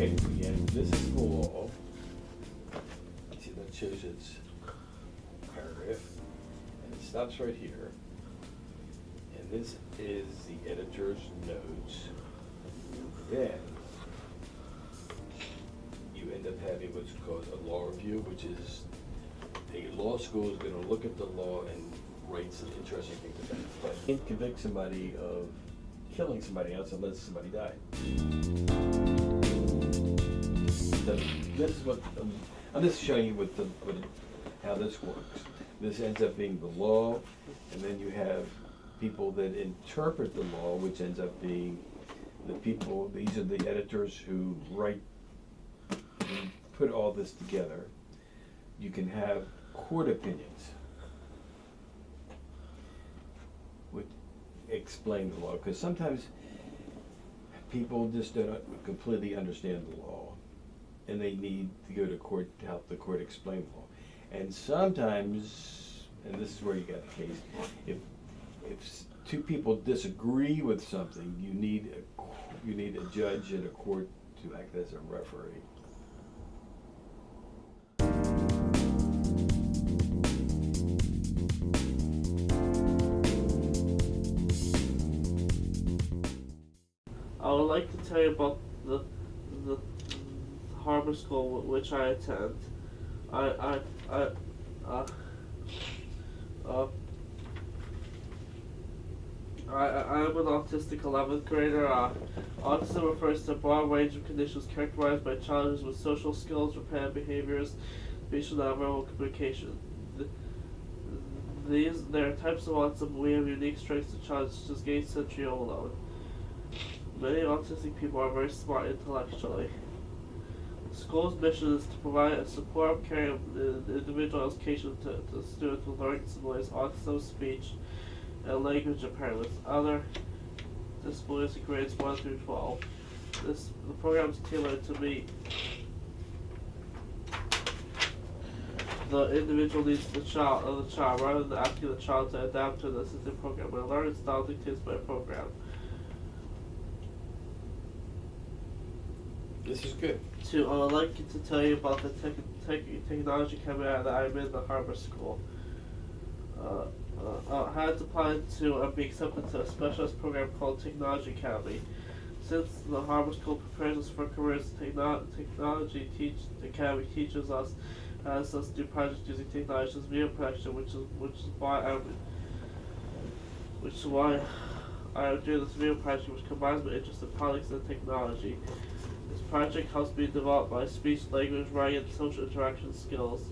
Okay, so again, this is the law. See, that shows its paragraph, and it stops right here. And this is the editor's notes. Then you end up having what's called a law review, which is a law school is going to look at the law and write some interesting things about it. But you can't convict somebody of killing somebody else unless somebody died. So this is what I'm just showing you how this works. This ends up being the law, and then you have people that interpret the law, which ends up being the people. These are the editors who put all this together. You can have court opinions which explain the law, because sometimes people just don't completely understand the law, and they need to go to court to help the court explain the law. And sometimes, and this is where you got a case, if two people disagree with something, you need a judge in a court to act as a referee. I would like to tell you about the harbor school which I attend. I'm an autistic 11th grader. Autism refers to a broad range of conditions characterized by challenges with social skills, repetitive behaviors, spatial and nonverbal communication. There are types of autism we have unique strengths and challenges, such as gait sensory overload. Many autistic people are very smart intellectually. The school's mission is to provide a supportive care of individual education to students with learning disabilities, autism, speech, and language impairments, other disabilities in grades 1 through 12. The program is tailored to meet the individual needs of the child rather than asking the child to adapt to the assisted program. My learning style dictates my program. This is good. I would like to tell you about the technology cabinet that I'm in the harbor school. I had to apply to be accepted to a specialist program called Technology Academy. Since the harbor school prepares us for careers, Technology Academy teaches us as us do projects using technology as video production, which is why I do this video project, which combines my interest in politics and technology. This project helps me develop my speech, language, writing, and social interaction skills.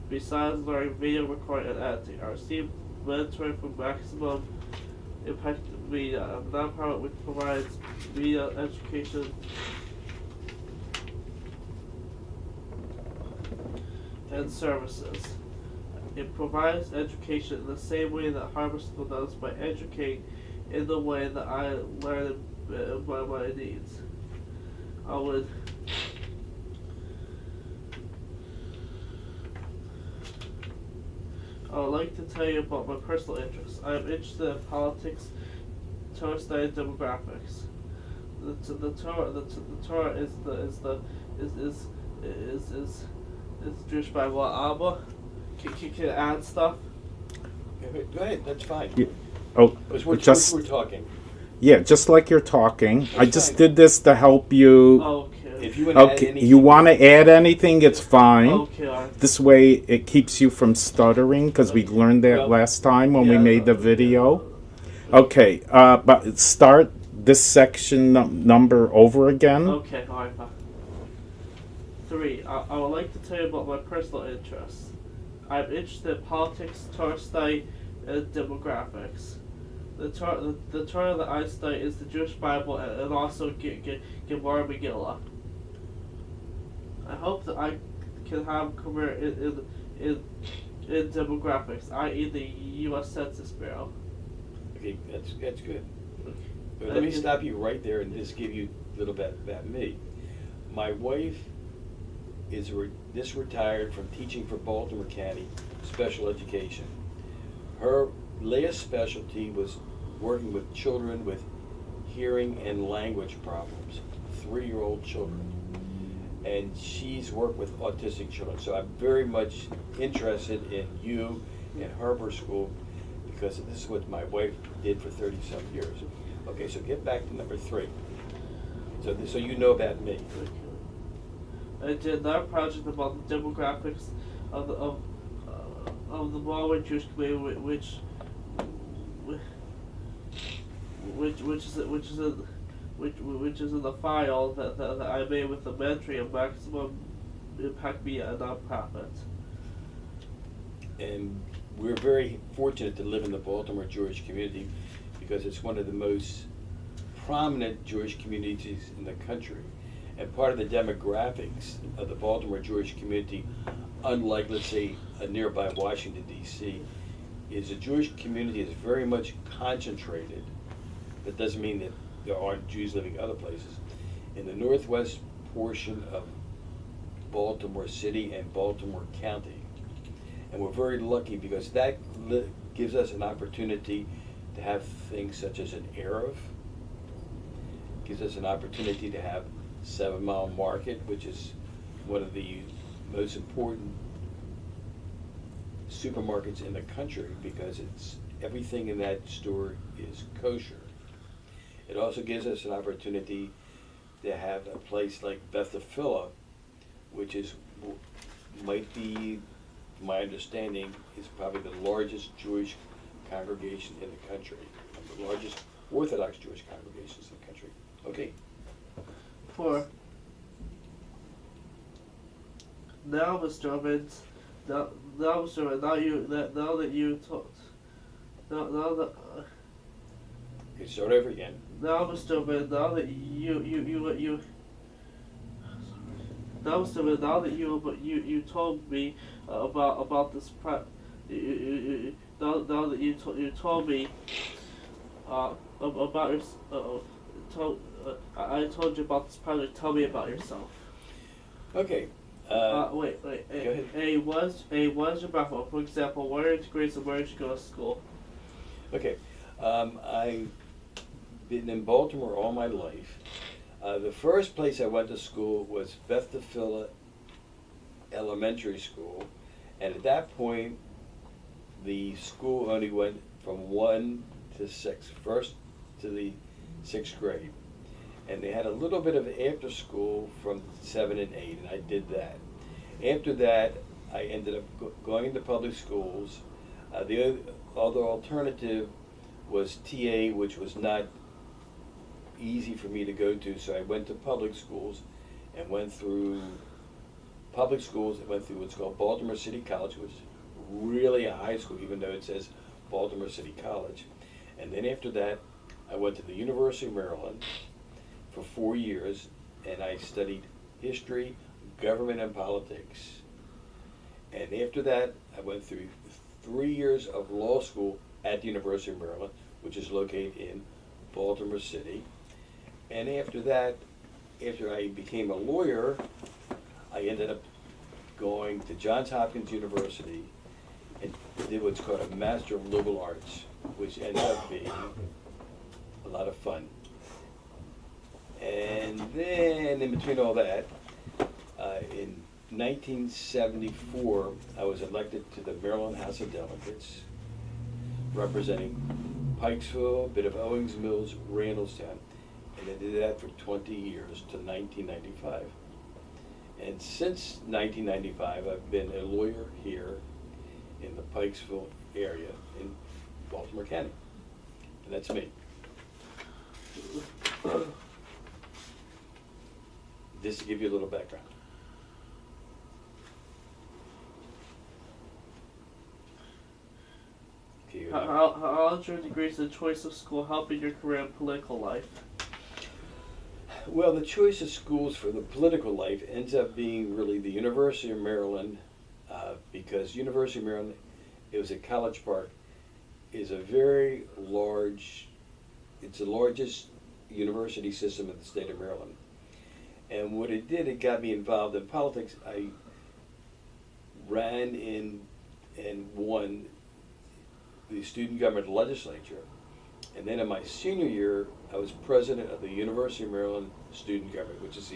Besides learning video recording and editing, I received mentoring from Maximum Impact Media, a nonprofit which provides media education and services. It provides education in the same way that Harbor School does, by educating in the way that I learn by my needs. I would like to tell you about my personal interests. I am interested in politics, tourist study, and demographics. The Torah is the Jewish Bible. Abba, can I add stuff? Go ahead, that's fine. Yeah. Oh, We're talking. Yeah, just like you're talking. I just did this to help you. Okay. If you want to add anything, you want to add anything, it's fine. Okay. This way it keeps you from stuttering, because we learned that last time when we made the video. Okay, but start this section number over again. Okay, alright. 3. I would like to tell you about my personal interests. I'm interested in politics, Torah study, and demographics. The Torah that I study is the Jewish Bible and also Gemara Megillah. I hope that I can have a career in demographics, i.e. the U.S. Census Bureau. Okay, that's good. But let me stop you right there and just give you a little bit about me. My wife is just retired from teaching for Baltimore County special education. Her latest specialty was working with children with hearing and language problems. 3-year-old children, and she's worked with autistic children. So I'm very much interested in you and Harbor School, because this is what my wife did for 30-some years. Okay, so get back to number 3. So you know about me. I did another project about the demographics of the Broadway Jewish community, which is in the file that I made with the Mentary of Maximum Impact Media, a nonprofit. And we're very fortunate to live in the Baltimore Jewish community, because it's one of the most prominent Jewish communities in the country. And part of the demographics of the Baltimore Jewish community, unlike, let's say, a nearby Washington, D.C., is the Jewish community is very much concentrated. That doesn't mean that there aren't Jews living other places. In the northwest portion of Baltimore City and Baltimore County. And we're very lucky, because that gives us an opportunity to have things such as an Erev, gives us an opportunity to have 7 Mile Market, which is one of the most important supermarkets in the country, because it's everything in that store is kosher. It also gives us an opportunity to have a place like Beth Phila, which is might be, my understanding, is probably the largest Jewish congregation in the country, the largest Orthodox Jewish congregations in the country. Okay. 4. Now, Mr. Evans, now that you talked, now that. Okay, start over again. Now, Mr. Evans, now that you. Now, Mr. Evans, now that you told me about this now that you told me about your I told you about this project. Tell me about yourself. Okay. Wait. Go ahead. Was your background? For example, what are your degrees and where did you go to school? Okay. I've been in Baltimore all my life. The first place I went to school was Beth Phila Elementary School, and at that point, the school only went from 1 to 6, first to the 6th grade. And they had a little bit of after school from 7 and 8, and I did that. After that, I ended up going into public schools. The other alternative was TA, which was not easy for me to go to, so I went to public schools and went through public schools and went through what's called Baltimore City College, which is really a high school, even though it says Baltimore City College. And then after that, I went to the University of Maryland for 4 years, and I studied history, government, and politics. And after that, I went through 3 years of law school at the University of Maryland, which is located in Baltimore City. And after that, after I became a lawyer, I ended up going to Johns Hopkins University and did what's called a Master of Liberal Arts, which ended up being a lot of fun. And then, in between all that, in 1974, I was elected to the Maryland House of Delegates, representing Pikesville, a bit of Owings Mills, Randallstown, and I did that for 20 years to 1995. And since 1995, I've been a lawyer here in the Pikesville area in Baltimore County. And that's me. Just to give you a little background. Okay, How did your degrees and choice of school help in your career and political life? Well, the choice of schools for the political life ends up being really the University of Maryland, because University of Maryland, it was at College Park, is a very large, it's the largest university system in the state of Maryland. And what it did, it got me involved in politics. I ran in and won the student government legislature And then in my senior year, I was president of the University of Maryland Student Government, which is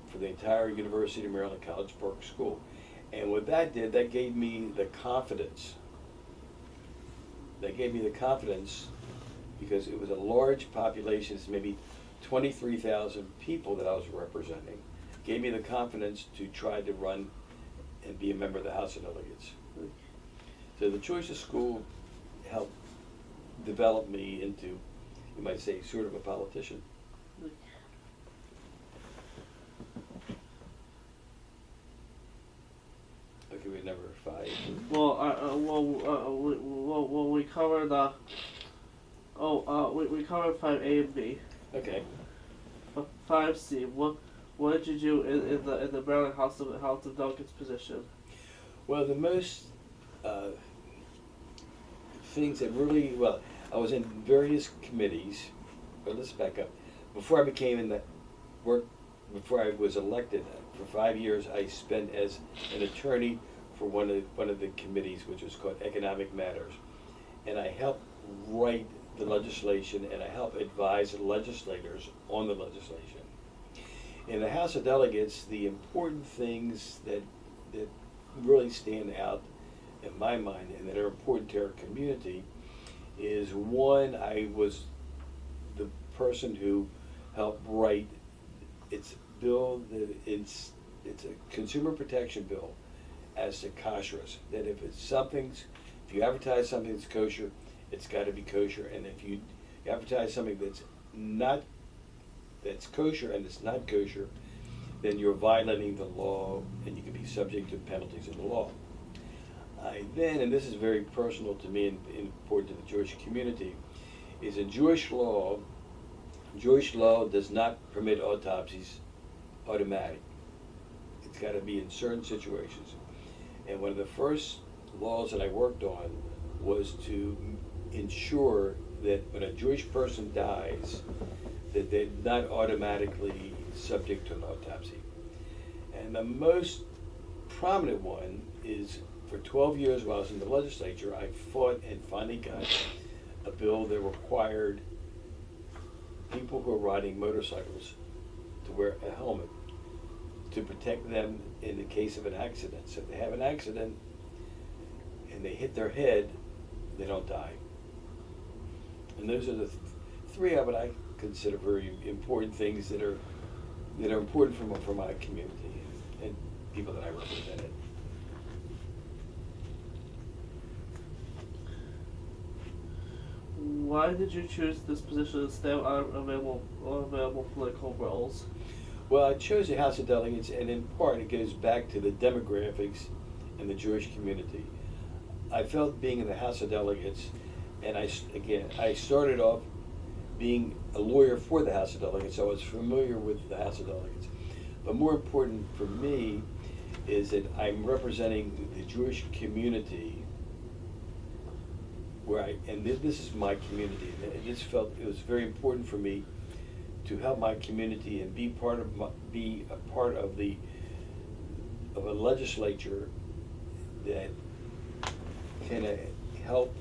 for the entire University of Maryland College Park School. And what that did, that gave me the confidence. Because it was a large population, it's maybe 23,000 people that I was representing. Gave me the confidence to try to run and be a member of the House of Delegates. So the choice of school helped develop me into, you might say, sort of a politician. Okay, we're number 5. We covered we covered 5A and B. Okay. 5C. What did you do in the Maryland House of Delegates position? Well, the most things that really, I was in various committees. But let's back up. Before I was elected, for 5 years, I spent as an attorney for one of the committees, which was called Economic Matters, and I helped write the legislation and I helped advise legislators on the legislation. In the House of Delegates, the important things that really stand out in my mind and that are important to our community is, one, I was the person who helped write its bill. It's a consumer protection bill as to kosherous. That if you advertise something that's kosher, it's got to be kosher, and if you advertise something that's kosher and it's not kosher, then you're violating the law and you can be subject to penalties of the law. And this is very personal to me and important to the Jewish community, is in Jewish law does not permit autopsies automatic. It's got to be in certain situations. And one of the first laws that I worked on was to ensure that when a Jewish person dies, that they're not automatically subject to an autopsy. And the most prominent one is, for 12 years while I was in the legislature, I fought and finally got a bill that required people who are riding motorcycles to wear a helmet to protect them in the case of an accident. So if they have an accident and they hit their head, they don't die. And those are the 3 of what I consider very important things that are important for my community and people that I represented. Why did you choose this position instead of available political roles? Well, I chose the House of Delegates, and in part it goes back to the demographics in the Jewish community. I felt being in the House of Delegates, and I started off being a lawyer for the House of Delegates, so I was familiar with the House of Delegates. But more important for me is that I'm representing the Jewish community and this is my community. And I just felt it was very important for me to help my community and be a part of a legislature that can help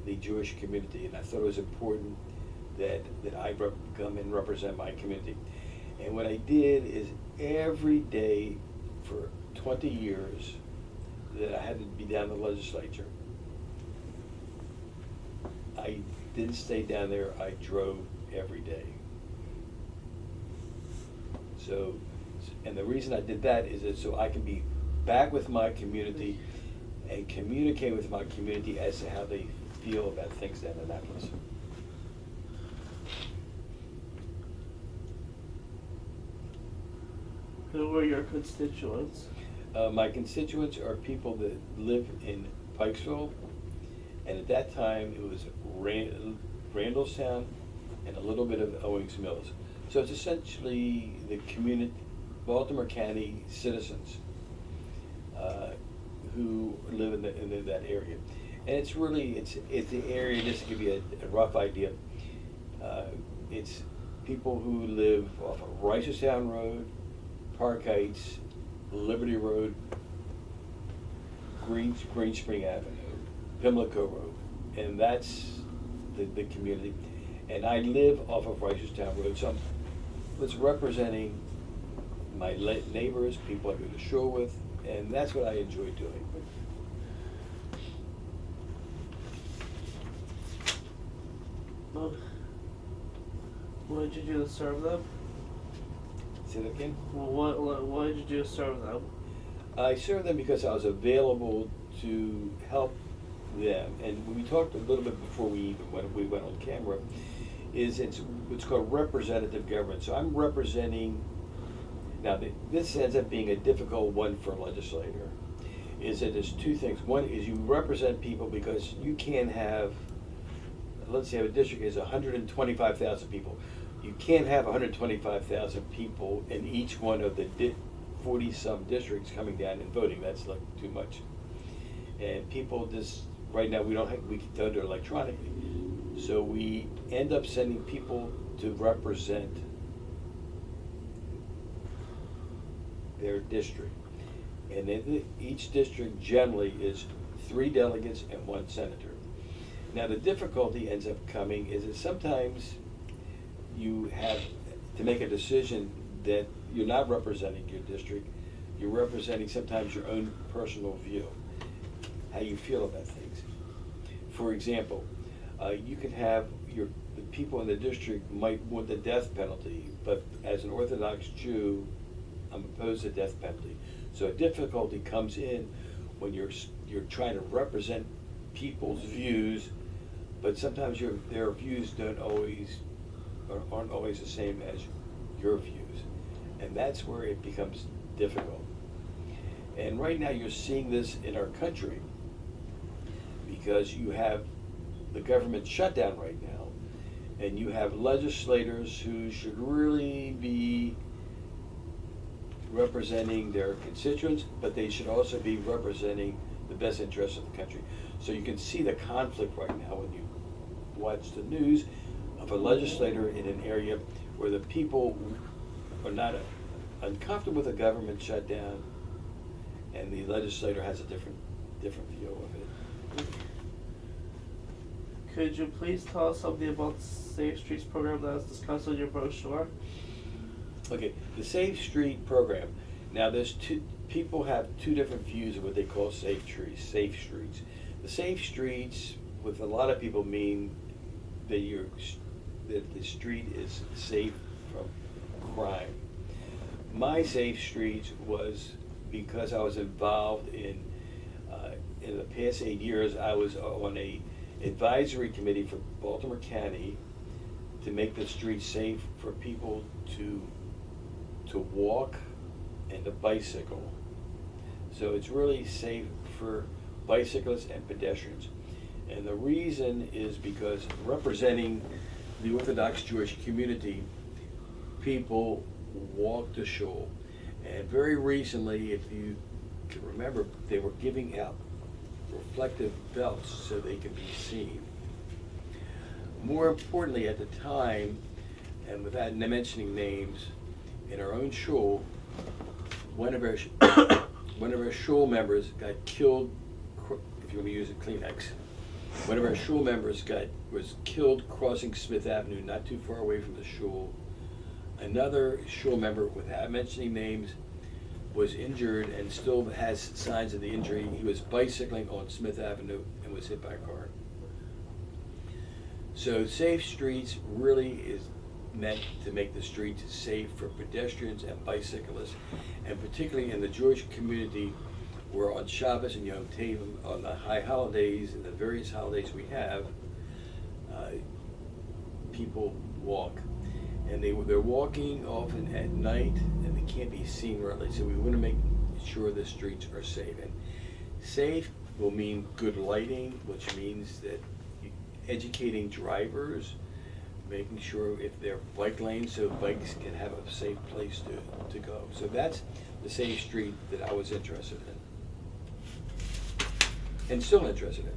the Jewish community. And I thought it was important that I come and represent my community. And what I did is every day for 20 years that I had to be down in the legislature, I didn't stay down there, I drove every day. So, and the reason I did that is that so I can be back with my community and communicate with my community as to how they feel about things down in Annapolis. Who were your constituents? My constituents are people that live in Pikesville, and at that time it was Randallstown and a little bit of Owings Mills. So it's essentially the community, Baltimore County citizens who live in that area. And it's the area, just to give you a rough idea, it's people who live off of Reisterstown Road, Park Heights, Liberty Road, Green Spring Avenue, Pimlico Road, and that's the community. And I live off of Reisterstown Road, so I was representing my neighbors, people I go to shul with, and that's what I enjoy doing. Well, what did you do to serve them? Say that again? Well, what did you do to serve them? I served them because I was available to help them. And when we talked a little bit before we went on camera, it's what's called representative government. So I'm representing. Now this ends up being a difficult one for a legislator. Is that there's two things. One is you represent people because you can't have. Let's say a district is 125,000 people. You can't have 125,000 people in each one of the 40-some districts coming down and voting. That's like too much. And people just, right now we can do it electronically. So we end up sending people to represent their district. And then each district generally is 3 delegates and 1 senator. Now the difficulty ends up coming is that sometimes you have to make a decision that you're not representing your district, you're representing sometimes your own personal view, how you feel about things. For example, you can have the people in the district might want the death penalty, but as an Orthodox Jew, I'm opposed to death penalty. So a difficulty comes in when you're trying to represent people's views, but sometimes their views aren't always the same as your views, and that's where it becomes difficult. And right now you're seeing this in our country because you have the government shutdown right now, and you have legislators who should really be representing their constituents, but they should also be representing the best interests of the country. So you can see the conflict right now when you watch the news of a legislator in an area where the people are not uncomfortable with a government shutdown, and the legislator has a different view of it. Could you please tell us something about the Safe Streets program that was discussed in your brochure? Okay, the Safe Street program. Now, people have 2 different views of what they call safe streets. The safe streets, with a lot of people, mean that the street is safe from crime. My safe streets was because I was involved in the past 8 years. I was on a advisory committee for Baltimore County to make the streets safe for people to walk and to bicycle. So it's really safe for bicyclists and pedestrians. And the reason is because representing the Orthodox Jewish community, people walk to shul. And very recently, if you can remember, they were giving out reflective belts so they can be seen. More importantly, at the time, and without mentioning names, in our own shul, one of our shul members got killed. If you want to use a Kleenex, one of our shul members was killed crossing Smith Avenue, not too far away from the shul. Another shul member, without mentioning names, was injured and still has signs of the injury. He was bicycling on Smith Avenue and was hit by a car. So safe streets really is meant to make the streets safe for pedestrians and bicyclists, and particularly in the Jewish community, where on Shabbos and Yom Tov, on the high holidays and the various holidays we have, people walk. And they're walking often at night, and they can't be seen readily. So we want to make sure the streets are safe. And safe will mean good lighting, which means that educating drivers, making sure if they're bike lanes, so bikes can have a safe place to go. So that's the safe street that I was interested in, and still interested in.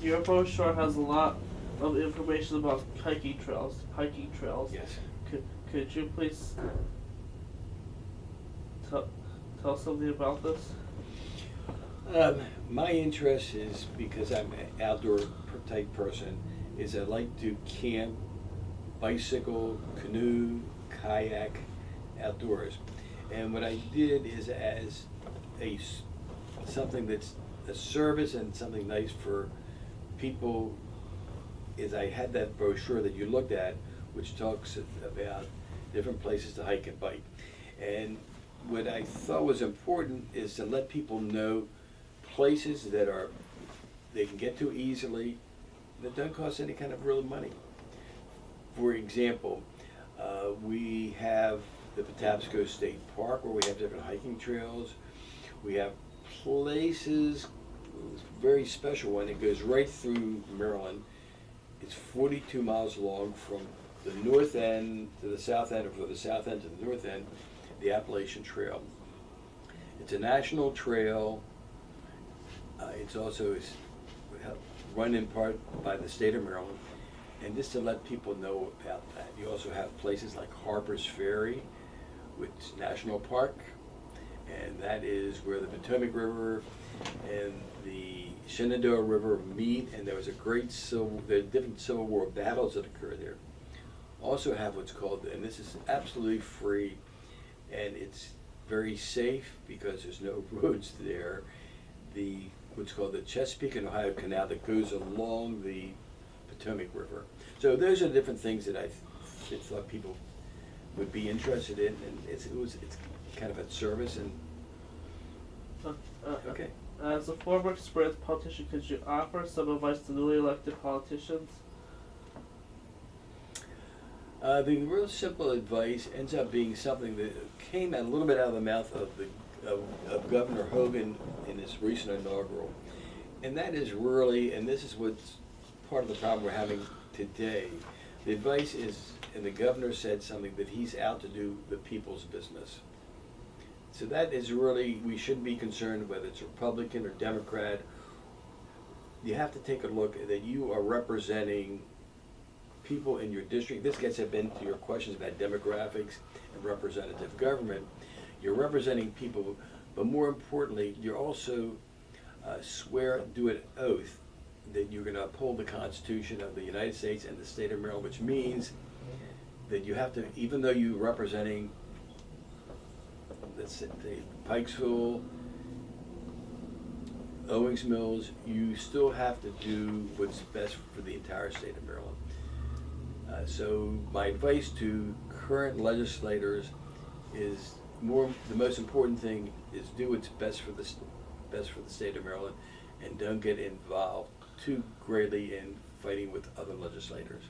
Your brochure has a lot of information about hiking trails. Yes. Could you please tell something about this? My interest is, because I'm an outdoor type person, is I like to camp, bicycle, canoe, kayak, outdoors. And what I did is, as something that's a service and something nice for people, is I had that brochure that you looked at, which talks about different places to hike and bike. And what I thought was important is to let people know places that they can get to easily, that don't cost any kind of real money. For example, we have the Patapsco State Park, where we have different hiking trails. We have places, a very special one, it goes right through Maryland. It's 42 miles long from the north end to the south end, or from the south end to the north end, the Appalachian Trail. It's a national trail. It's also run in part by the state of Maryland. And just to let people know about that, you also have places like Harper's Ferry, which is National Park, and that is where the Potomac River and the Shenandoah River meet, and there was a great different Civil War battles that occurred there. Also have what's called, and this is absolutely free, and it's very safe because there's no roads there, what's called the Chesapeake and Ohio Canal that goes along the Potomac River. So those are different things that I thought people would be interested in, and it's kind of a service. And okay. As a former experienced politician, could you offer some advice to newly elected politicians? The real simple advice ends up being something that came a little bit out of the mouth of Governor Hogan in his recent inaugural, and that is really, and this is what's part of the problem we're having today. The advice is, and the governor said something, that he's out to do the people's business. So that is really, we shouldn't be concerned whether it's Republican or Democrat. You have to take a look that you are representing people in your district. This gets into your questions about demographics and representative government. You're representing people, but more importantly, you're also do an oath that you're going to uphold the Constitution of the United States and the state of Maryland, which means that you have to, even though you're representing, let's say, Pikesville, Owings Mills, you still have to do what's best for the entire state of Maryland. So my advice to current legislators is the most important thing is do what's best for the state of Maryland, and don't get involved too greatly in fighting with other legislators.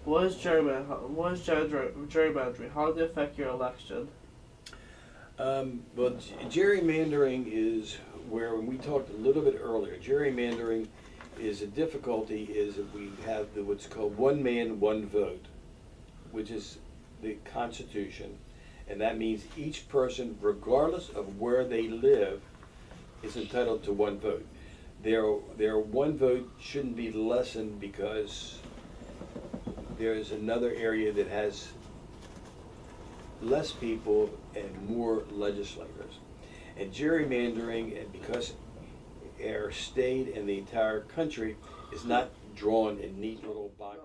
What is gerrymandering? How does it affect your election? Well, gerrymandering is where, when we talked a little bit earlier, gerrymandering is a difficulty is that we have what's called one man, one vote, which is the Constitution. And that means each person, regardless of where they live, is entitled to one vote. Their one vote shouldn't be lessened because there's another area that has less people and more legislators. And gerrymandering, and because our state and the entire country is not drawn in neat little boxes.